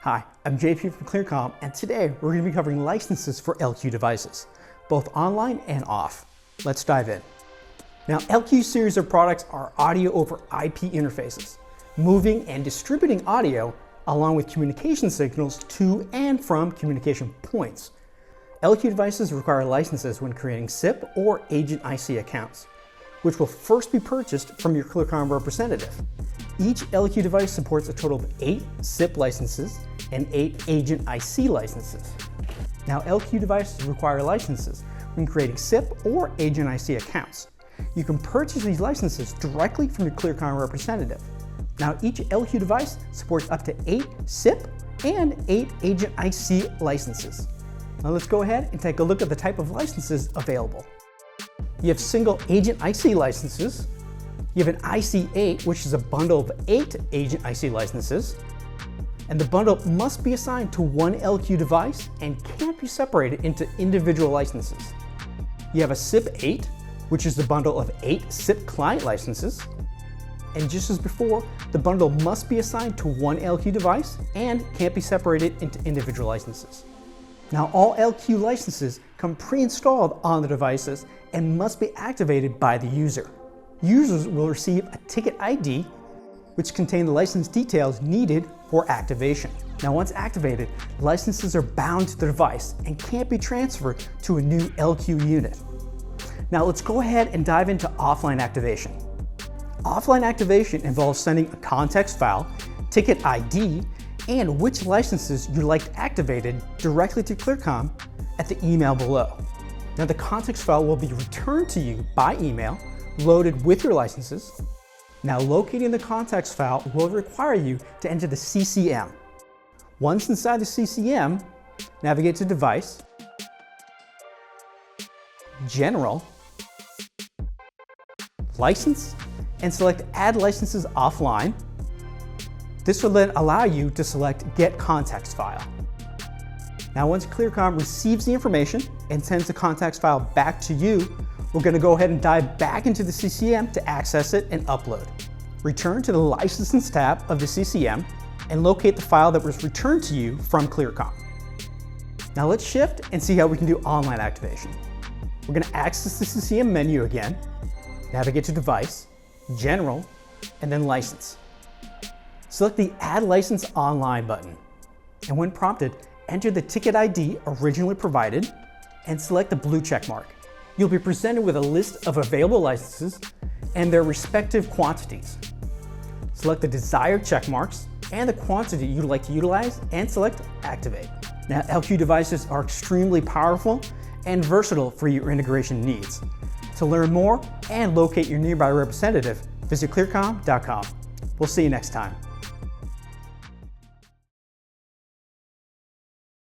Hi, I'm JP from Clear.com, and today we're going to be covering licenses for LQ devices, both online and off. Let's dive in. Now, LQ series of products are audio over IP interfaces, moving and distributing audio along with communication signals to and from communication points. LQ devices require licenses when creating SIP or Agent IC accounts, which will first be purchased from your Clear.com representative. Each LQ device supports a total of 8 SIP licenses and 8 Agent IC licenses. Now, LQ devices require licenses when creating SIP or Agent IC accounts. You can purchase these licenses directly from your Clear.com representative. Now, each LQ device supports up to 8 SIP and 8 Agent IC licenses. Now let's go ahead and take a look at the type of licenses available. You have single Agent IC licenses. You have an IC8, which is a bundle of 8 Agent IC licenses. And the bundle must be assigned to one LQ device and can't be separated into individual licenses. You have a SIP8, which is the bundle of 8 SIP client licenses. And just as before, the bundle must be assigned to one LQ device and can't be separated into individual licenses. Now, all LQ licenses come pre-installed on the devices and must be activated by the user. Users will receive a ticket ID, which contain the license details needed for activation. Now, once activated, licenses are bound to the device and can't be transferred to a new LQ unit. Now, let's go ahead and dive into offline activation. Offline activation involves sending a context file, ticket ID, and which licenses you'd like activated directly to Clear.com at the email below. Now, the context file will be returned to you by email, loaded with your licenses. Now, locating the context file will require you to enter the CCM. Once inside the CCM, navigate to Device, General, License, and select Add Licenses Offline. This will then allow you to select Get Context File. Now, once Clear.com receives the information and sends the context file back to you, we're going to go ahead and dive back into the CCM to access it and upload. Return to the Licenses tab of the CCM and locate the file that was returned to you from Clear.com. Now let's shift and see how we can do online activation. We're going to access the CCM menu again, navigate to Device, General, and then License. Select the Add License Online button, and when prompted, enter the ticket ID originally provided and select the blue check mark. You'll be presented with a list of available licenses and their respective quantities. Select the desired check marks and the quantity you'd like to utilize and select Activate. Now, LQ devices are extremely powerful and versatile for your integration needs. To learn more and locate your nearby representative, visit Clear.com.com. We'll see you next time.